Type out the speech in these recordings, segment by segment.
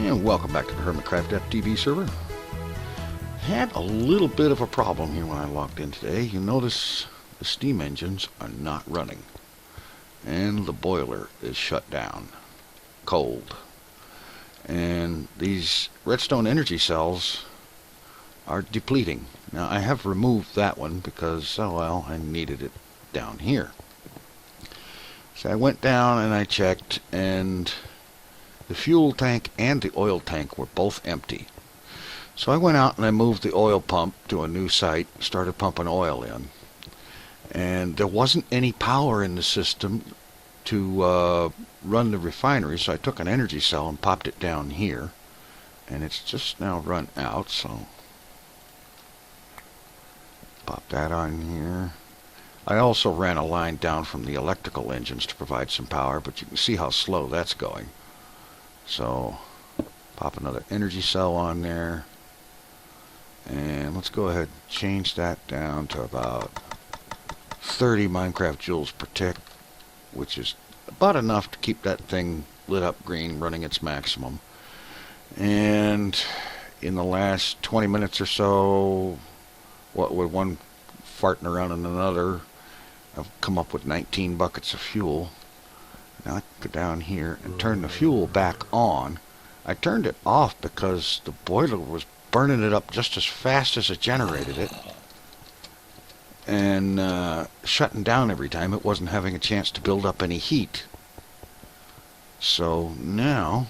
And welcome back to the Hermitcraft FTB server. Had a little bit of a problem here when I logged in today. You notice the steam engines are not running. And the boiler is shut down. Cold. And these redstone energy cells are depleting. Now I have removed that one because, oh well, I needed it down here. So I went down and I checked, and the fuel tank and the oil tank were both empty. So I went out and I moved the oil pump to a new site, started pumping oil in. And there wasn't any power in the system to run the refinery, so I took an energy cell and popped it down here. And it's just now run out, so pop that on here. I also ran a line down from the electrical engines to provide some power, but you can see how slow that's going. So pop another energy cell on there, and let's go ahead and change that down to about 30 Minecraft joules per tick, which is about enough to keep that thing lit up green, running its maximum. And in the last 20 minutes or so, what with one farting around in another, I've come up with 19 buckets of fuel. Now I can go down here and turn the fuel back on. I turned it off because the boiler was burning it up just as fast as it generated it, and shutting down every time. It wasn't having a chance to build up any heat. So now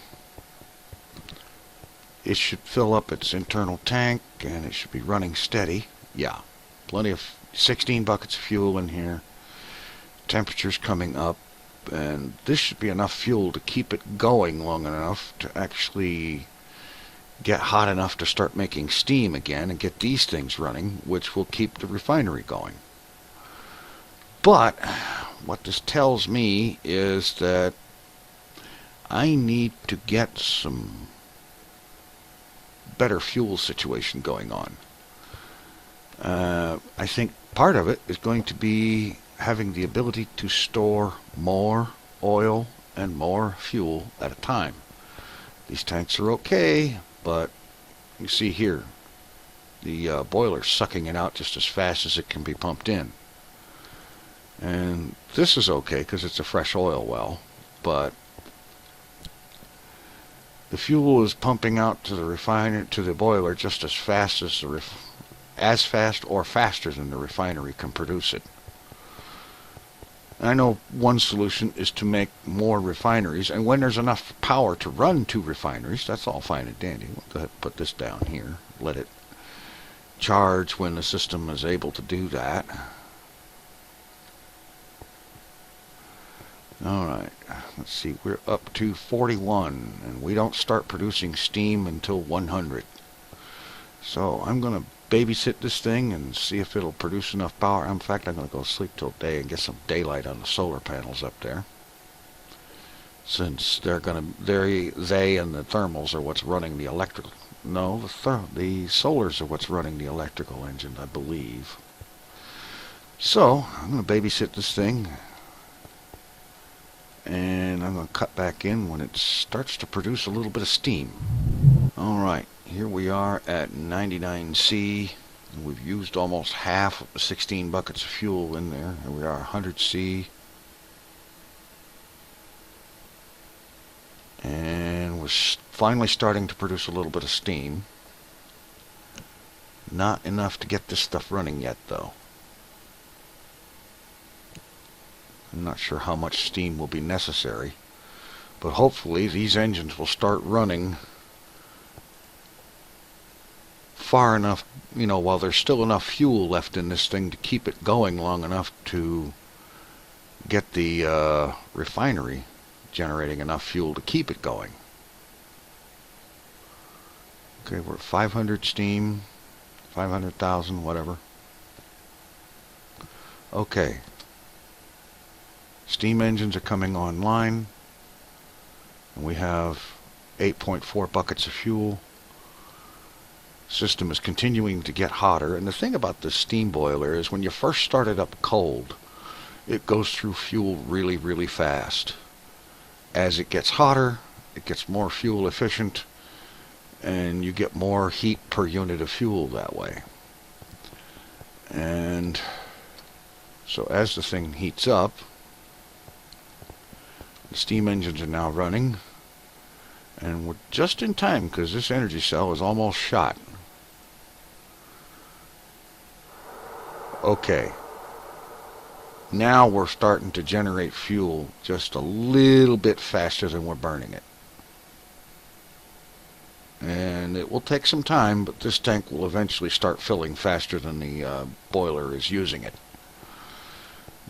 it should fill up its internal tank and it should be running steady. Yeah, plenty of 16 buckets of fuel in here. Temperature's coming up, and this should be enough fuel to keep it going long enough to actually get hot enough to start making steam again and get these things running, which will keep the refinery going. But what this tells me is that I need to get some better fuel situation going on. I think part of it is going to be having the ability to store more oil and more fuel at a time. These tanks are okay, but you see here, the boiler's sucking it out just as fast as it can be pumped in. And this is okay because it's a fresh oil well, but the fuel is pumping out to the refiner, to the boiler, just as fast as as fast or faster than the refinery can produce it. I know one solution is to make more refineries, and when there's enough power to run 2 refineries, that's all fine and dandy. We'll go ahead and put this down here, let it charge when the system is able to do that. Alright, let's see, we're up to 41, and we don't start producing steam until 100. So I'm going to babysit this thing and see if it'll produce enough power. In fact, I'm going to go sleep till day and get some daylight on the solar panels up there, since they're going to, they and the thermals are what's running the electrical. No, the solars are what's running the electrical engine, I believe. So I'm going to babysit this thing, and I'm going to cut back in when it starts to produce a little bit of steam. Alright, here we are at 99C. And we've used almost half of the 16 buckets of fuel in there. Here we are, 100C. And we're finally starting to produce a little bit of steam. Not enough to get this stuff running yet, though. I'm not sure how much steam will be necessary, but hopefully these engines will start running far enough, you know, while there's still enough fuel left in this thing to keep it going long enough to get the refinery generating enough fuel to keep it going. Okay, we're at 500 steam, 500,000, whatever. Okay. Steam engines are coming online, and we have 8.4 buckets of fuel. System is continuing to get hotter, and the thing about this steam boiler is when you first start it up cold, it goes through fuel really fast. As it gets hotter, it gets more fuel efficient, and you get more heat per unit of fuel that way. And so as the thing heats up, the steam engines are now running, and we're just in time because this energy cell is almost shot. Okay, now we're starting to generate fuel just a little bit faster than we're burning it. And it will take some time, but this tank will eventually start filling faster than the boiler is using it.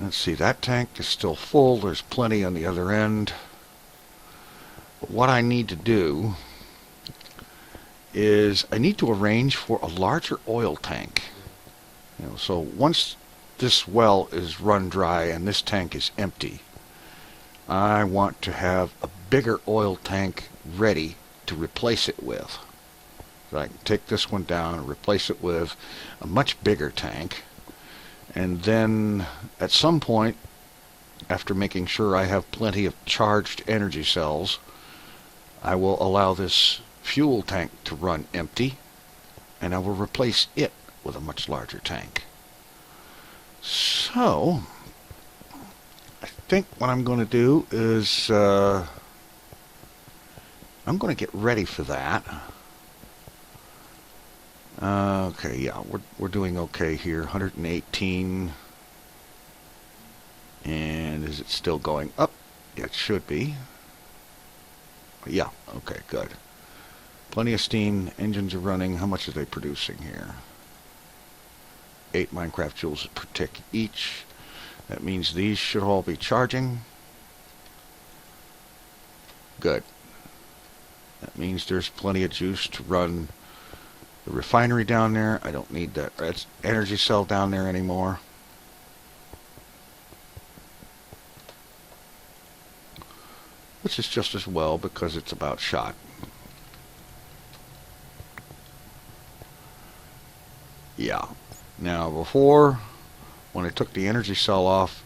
Let's see, that tank is still full. There's plenty on the other end. But what I need to do is I need to arrange for a larger oil tank. So once this well is run dry and this tank is empty, I want to have a bigger oil tank ready to replace it with. So I can take this one down and replace it with a much bigger tank, and then at some point, after making sure I have plenty of charged energy cells, I will allow this fuel tank to run empty, and I will replace it with a much larger tank. So I think what I'm going to do is I'm going to get ready for that. Okay, yeah, we're doing okay here. 118. And is it still going up? Yeah, it should be. Yeah, okay, good. Plenty of steam. Engines are running. How much are they producing here? 8 Minecraft joules per tick each. That means these should all be charging. Good. That means there's plenty of juice to run the refinery down there. I don't need that energy cell down there anymore. Which is just as well because it's about shot. Yeah. Now before, when I took the energy cell off,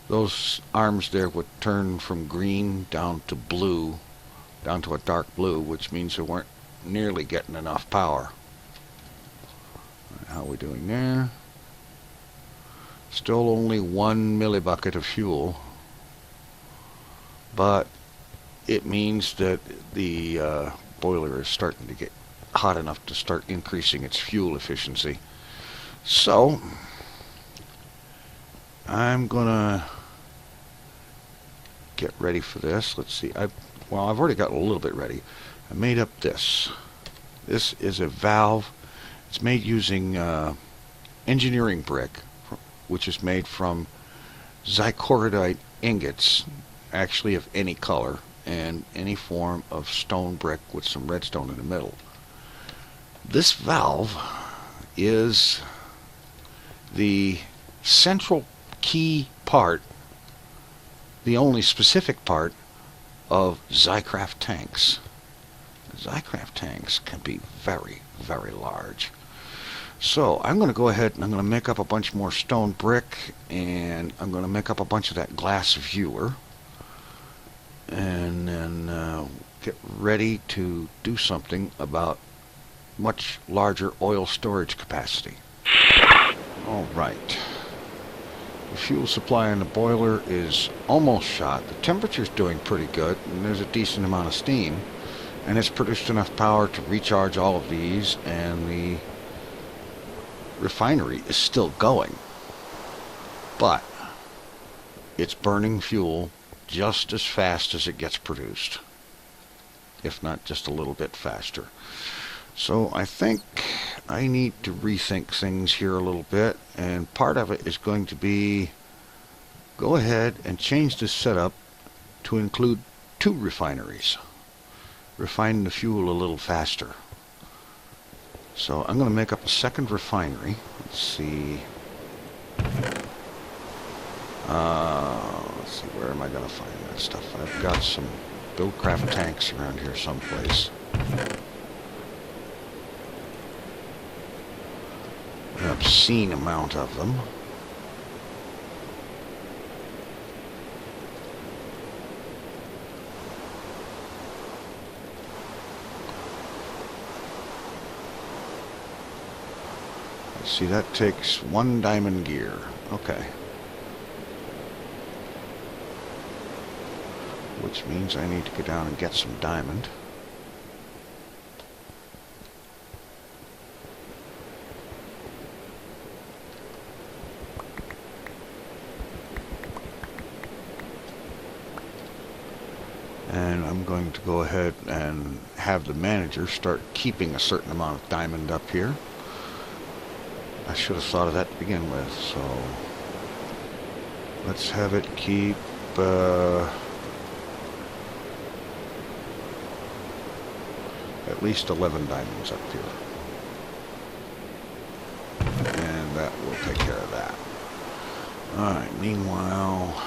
those arms there would turn from green down to blue, down to a dark blue, which means they weren't nearly getting enough power. How are we doing there? Still only 1 millibucket of fuel, but it means that the boiler is starting to get hot enough to start increasing its fuel efficiency. So I'm gonna get ready for this. Let's see. I've already got a little bit ready. I made up this. This is a valve. It's made using engineering brick, which is made from zycoridite ingots, actually of any color, and any form of stone brick with some redstone in the middle. This valve is the central key part, the only specific part of TechCraft tanks. TechCraft tanks can be very, very large. So I'm going to go ahead and I'm going to make up a bunch more stone brick, and I'm going to make up a bunch of that glass viewer, and then get ready to do something about much larger oil storage capacity. Alright. The fuel supply in the boiler is almost shot. The temperature's doing pretty good, and there's a decent amount of steam, and it's produced enough power to recharge all of these, and the refinery is still going. But it's burning fuel just as fast as it gets produced, if not just a little bit faster. So I think I need to rethink things here a little bit, and part of it is going to be go ahead and change this setup to include 2 refineries, refine the fuel a little faster. So I'm going to make up a second refinery. Let's see. Let's see, where am I going to find that stuff? I've got some Buildcraft tanks around here someplace. An obscene amount of them. See, that takes 1 diamond gear. Okay. Which means I need to go down and get some diamond. And I'm going to go ahead and have the manager start keeping a certain amount of diamond up here. I should have thought of that to begin with, so let's have it keep at least 11 diamonds up here. And that will take care of that. Alright, meanwhile,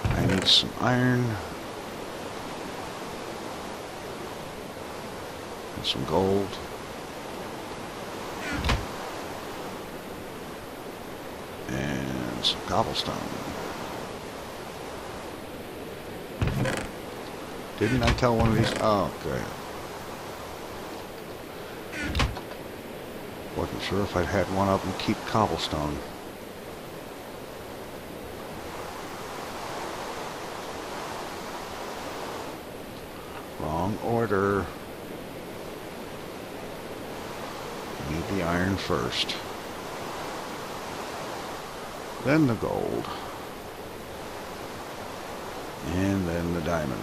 I need some iron and some gold. And some cobblestone. Didn't I tell one of these? Oh, okay. Wasn't sure if I'd had one of them keep cobblestone. Wrong order. Need the iron first. Then the gold. And then the diamond.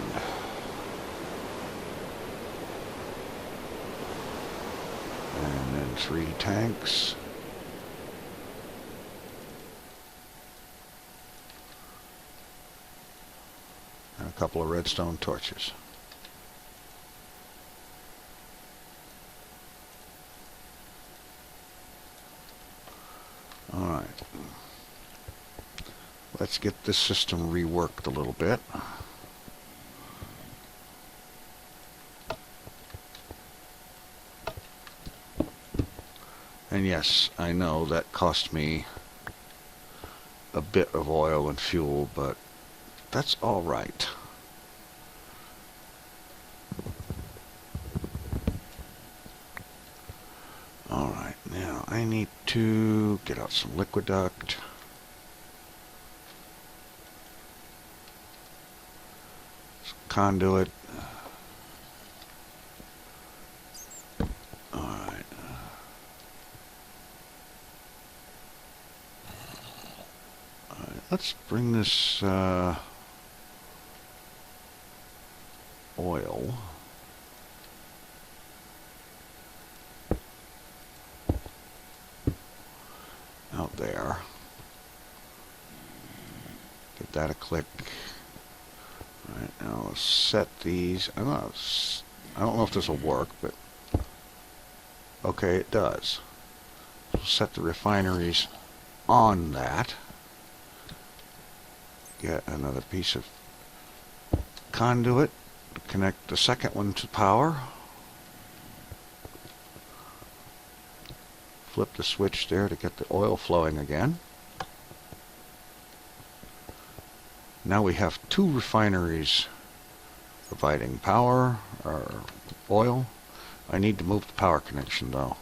And then 3 tanks. And a couple of redstone torches. Alright. Let's get this system reworked a little bit. And yes, I know that cost me a bit of oil and fuel, but that's all right. All right, now I need to get out some liquid duct. Some conduit. Let's bring this oil out there. Get that a click. All right, now let's set these. I don't know if this will work, but okay, it does. We'll set the refineries on that. Get another piece of conduit, connect the second one to power, flip the switch there to get the oil flowing again. Now we have 2 refineries providing power or oil. I need to move the power connection though.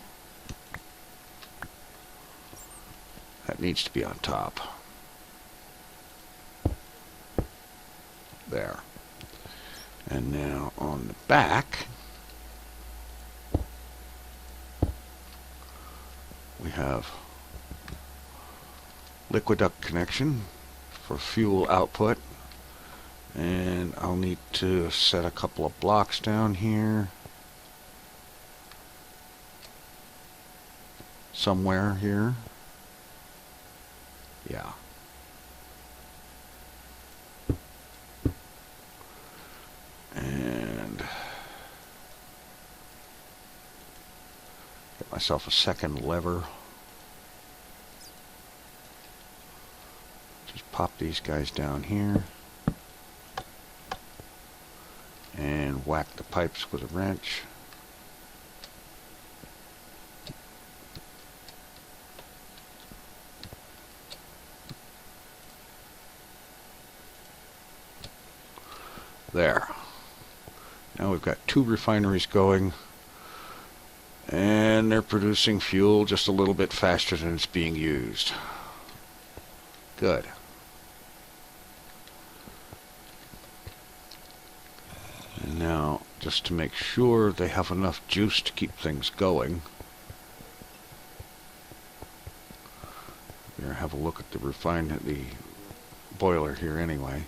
That needs to be on top. There. And now on the back we have liquid duct connection for fuel output, and I'll need to set a couple of blocks down here somewhere here. Yeah. And get myself a second lever. Just pop these guys down here and whack the pipes with a wrench. There. Now we've got 2 refineries going And they're producing fuel just a little bit faster than it's being used. Good. And now, just to make sure they have enough juice to keep things going, we're going to have a look at the boiler here anyway.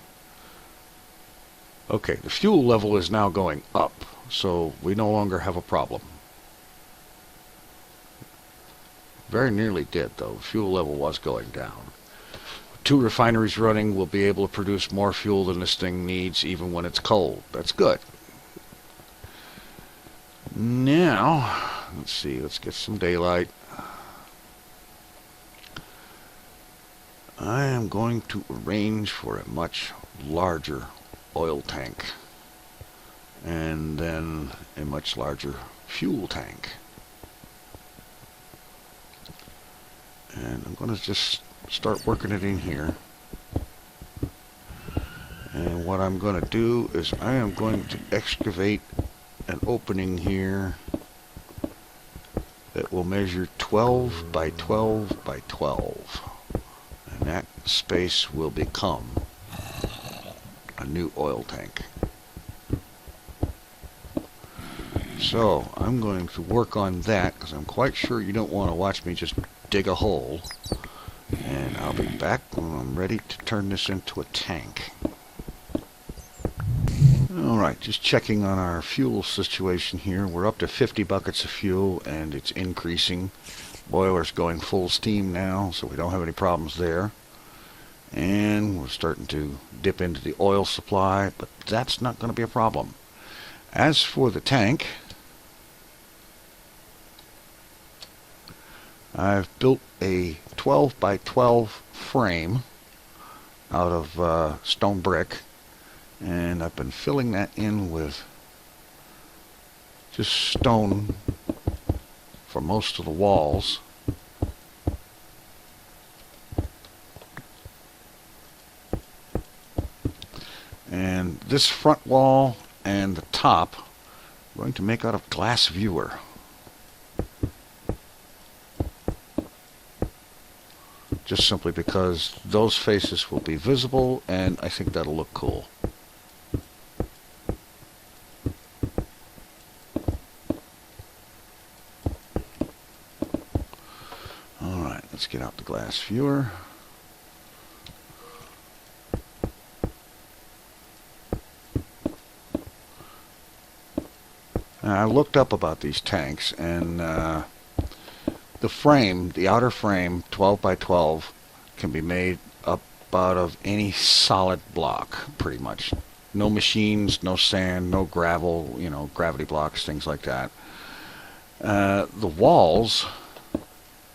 Okay, the fuel level is now going up, so we no longer have a problem. Very nearly did, though. Fuel level was going down. 2 refineries running will be able to produce more fuel than this thing needs, even when it's cold. That's good. Now, let's see, let's get some daylight. I am going to arrange for a much larger oil tank, and then a much larger fuel tank. And I'm going to just start working it in here. And what I'm going to do is I am going to excavate an opening here that will measure 12 by 12 by 12. And that space will become a new oil tank. So I'm going to work on that because I'm quite sure you don't want to watch me just dig a hole. And I'll be back when I'm ready to turn this into a tank. Alright, just checking on our fuel situation here. We're up to 50 buckets of fuel and it's increasing. Boiler's going full steam now, so we don't have any problems there. And we're starting to dip into the oil supply, but that's not going to be a problem. As for the tank, I've built a 12 by 12 frame out of stone brick, and I've been filling that in with just stone for most of the walls. And this front wall and the top I'm going to make out of glass viewer. Just simply because those faces will be visible and I think that'll look cool. Alright, let's get out the glass viewer. I looked up about these tanks, and the frame, the outer frame, 12 by 12, can be made up out of any solid block, pretty much. No machines, no sand, no gravel, you know, gravity blocks, things like that. The walls,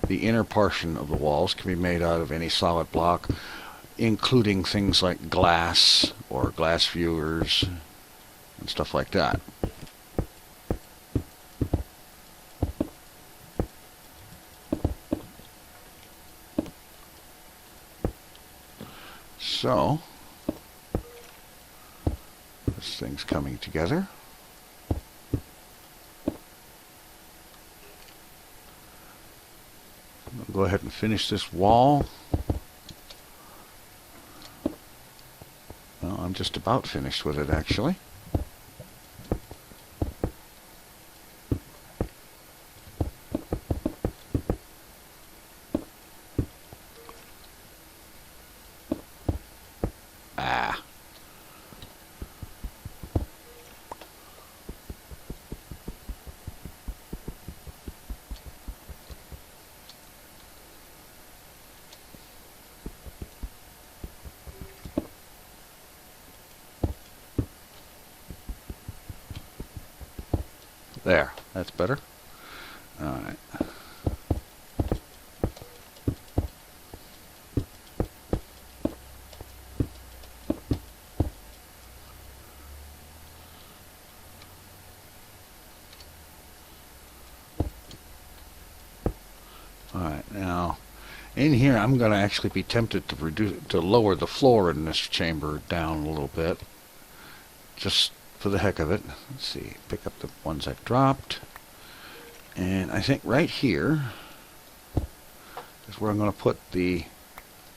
the inner portion of the walls, can be made out of any solid block, including things like glass or glass viewers and stuff like that. So, this thing's coming together. I'll go ahead and finish this wall. Well, I'm just about finished with it, actually. There, that's better. Alright. Alright, now in here I'm going to actually be tempted to lower the floor in this chamber down a little bit, just for the heck of it. Let's see, pick up the ones I dropped, And I think right here is where I'm going to put the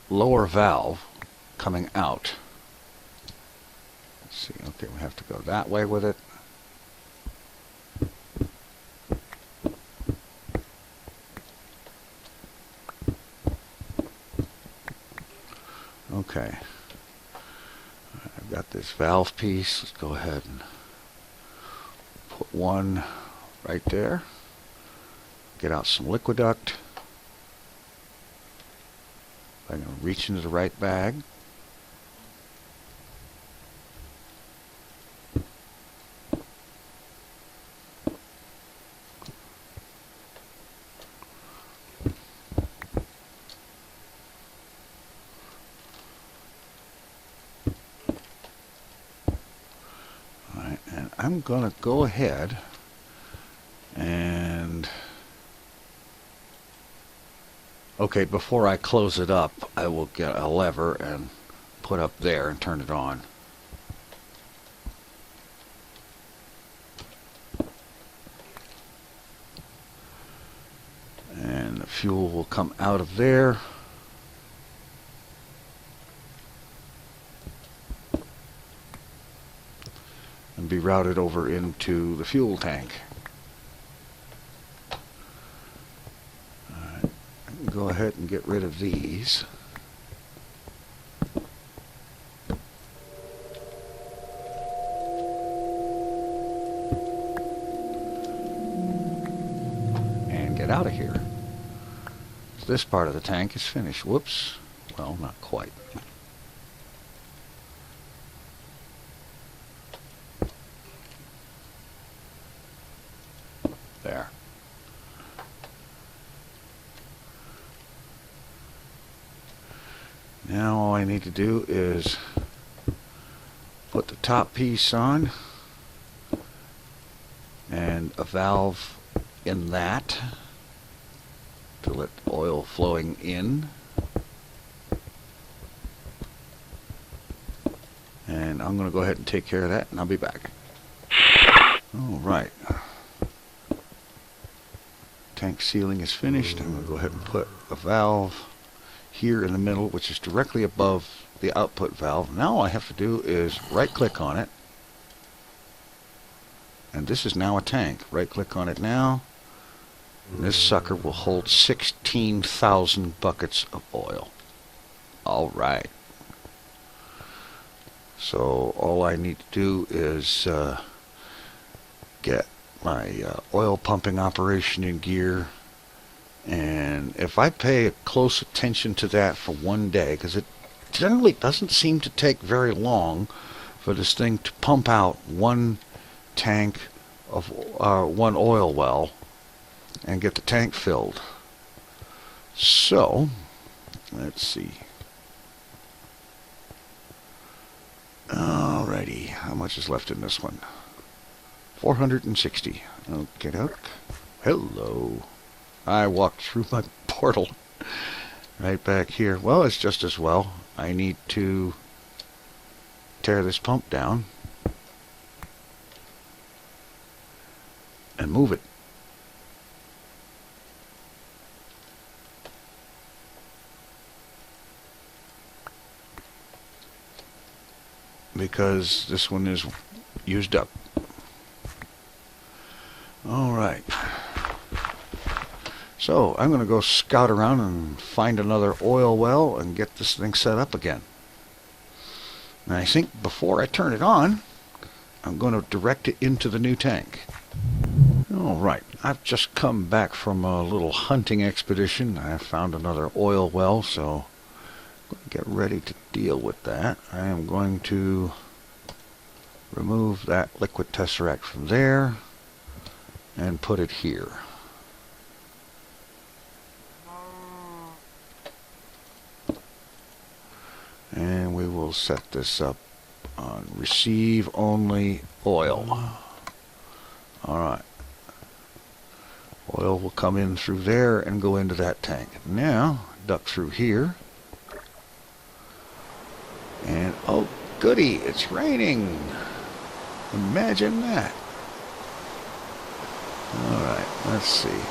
lower valve coming out. Let's see, okay, we have to go that way with it. Okay, I've got this valve piece. Let's go ahead and put one right there. Get out some liquiduct. I'm going to reach into the right bag. Alright, and I'm going to go ahead and okay, before I close it up, I will get a lever and put up there and turn it on. And the fuel will come out of there. And be routed over into the fuel tank. Go ahead and get rid of these. And get out of here. This part of the tank is finished. Whoops. Well, not quite. There. Now all I need to do is put the top piece on and a valve in that to let oil flowing in. And I'm going to go ahead and take care of that and I'll be back. Alright. Tank sealing is finished. I'm going to go ahead and put a valve here in the middle, which is directly above the output valve. Now all I have to do is right click on it, and this is now a tank. Right click on it now, and this sucker will hold 16,000 buckets of oil. Alright, so all I need to do is get my oil pumping operation in gear. And if I pay close attention to that for one day, because it generally doesn't seem to take very long for this thing to pump out one tank of one oil well and get the tank filled. So, let's see. Alrighty, how much is left in this one? 460. Okay, doke. Hello. I walked through my portal right back here. Well, it's just as well. I need to tear this pump down and move it. Because this one is used up. Alright. So I'm going to go scout around and find another oil well and get this thing set up again. And I think before I turn it on, I'm going to direct it into the new tank. Alright, I've just come back from a little hunting expedition. I found another oil well, so I'm going to get ready to deal with that. I am going to remove that liquid tesseract from there and put it here. And we will set this up on receive only oil. Alright. Oil will come in through there and go into that tank. Now, duck through here. And oh goody, it's raining. Imagine that. Alright. Alright, let's see.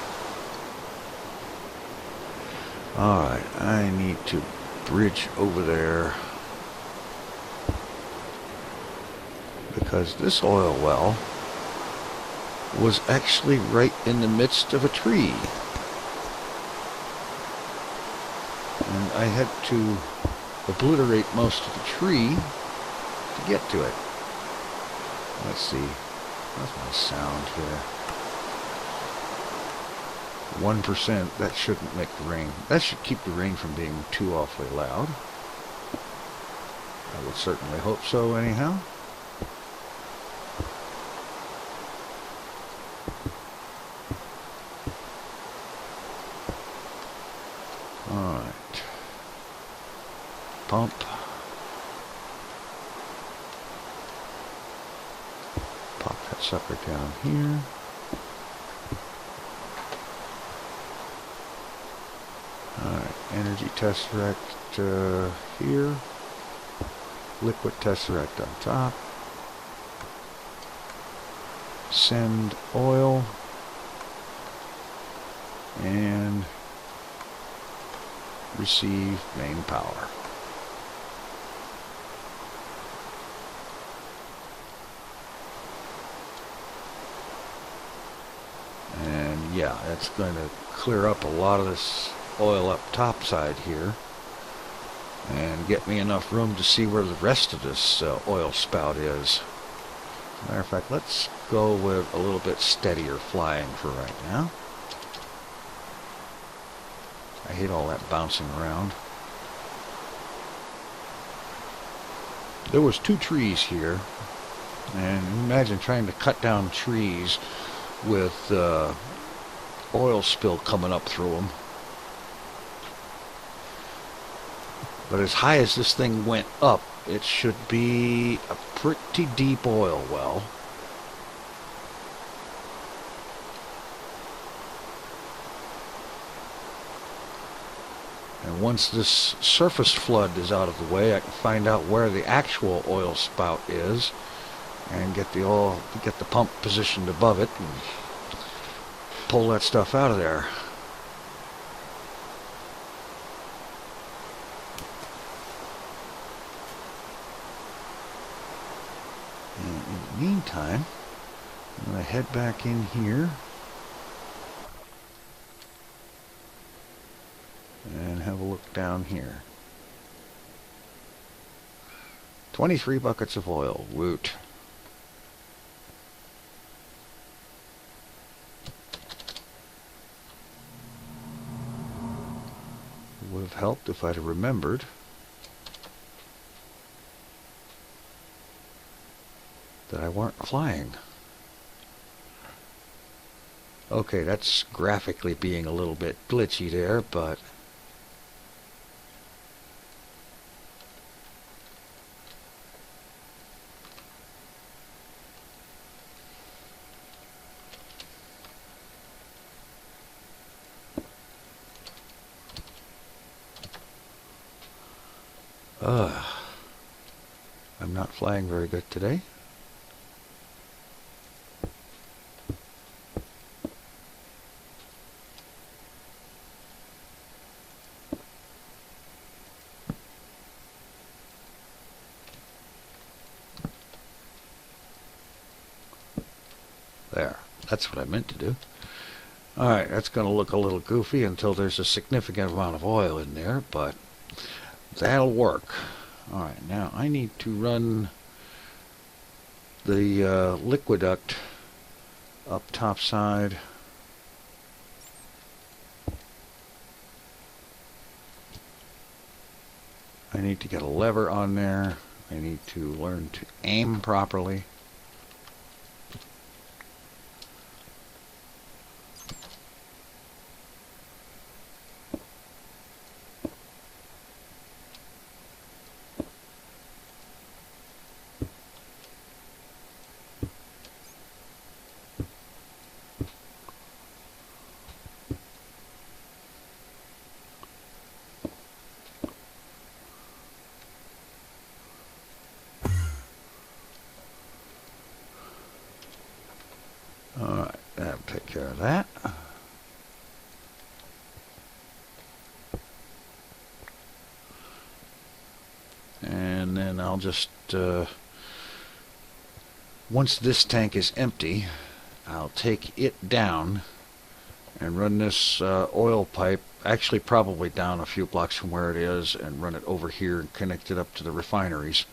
Alright, I need to bridge over there because this oil well was actually right in the midst of a tree. And I had to obliterate most of the tree to get to it. Let's see. What's my sound here? 1%. That shouldn't make the rain. That should keep the rain from being too awfully loud. I would certainly hope so anyhow. Alright. Pump. Pop that sucker down here. Alright, energy tesseract here. Liquid tesseract on top. Send oil. And receive main power. And yeah, that's going to clear up a lot of this oil up top side here and get me enough room to see where the rest of this oil spout is. As a matter of fact, let's go with a little bit steadier flying for right now. I hate all that bouncing around. There was 2 trees here, and imagine trying to cut down trees with oil spill coming up through them. But as high as this thing went up, it should be a pretty deep oil well. And once this surface flood is out of the way, I can find out where the actual oil spout is and get the pump positioned above it and pull that stuff out of there. And in the meantime, I'm going to head back in here and have a look down here. 23 buckets of oil. Woot. It would have helped if I'd have remembered that I weren't flying. Okay, that's graphically being a little bit glitchy there, but I'm not flying very good today. There, that's what I meant to do. Alright, that's going to look a little goofy until there's a significant amount of oil in there, but that'll work. Alright, now I need to run the liquiduct up top side. I need to get a lever on there. I need to learn to aim properly. of that. And then I'll just, once this tank is empty, I'll take it down and run this oil pipe, actually probably down a few blocks from where it is, and run it over here and connect it up to the refineries.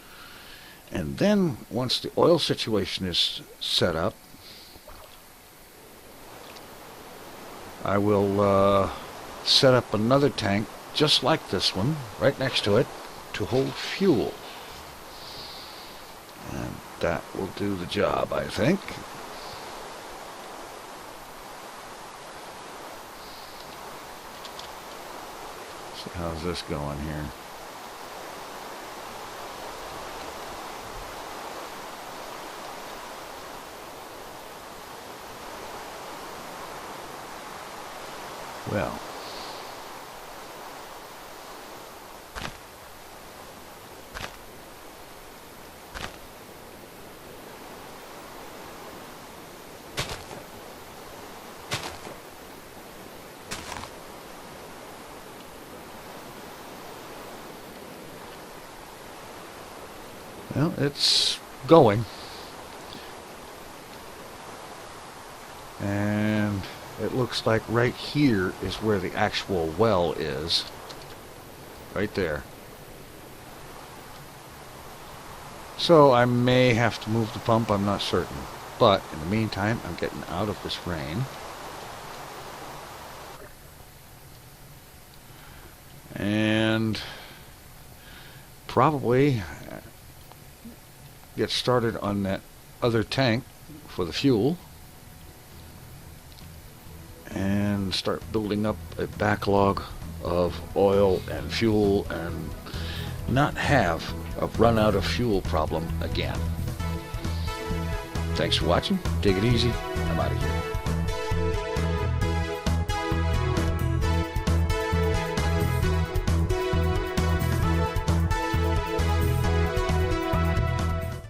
And then once the oil situation is set up, I will set up another tank just like this one right next to it to hold fuel. And that will do the job, I think. So how's this going here? Well, it's going. And it looks like right here is where the actual well is. Right there. So I may have to move the pump, I'm not certain. But in the meantime, I'm getting out of this rain. And probably get started on that other tank for the fuel. And start building up a backlog of oil and fuel and not have a run out of fuel problem again. Thanks for watching. Take it easy. I'm out of here.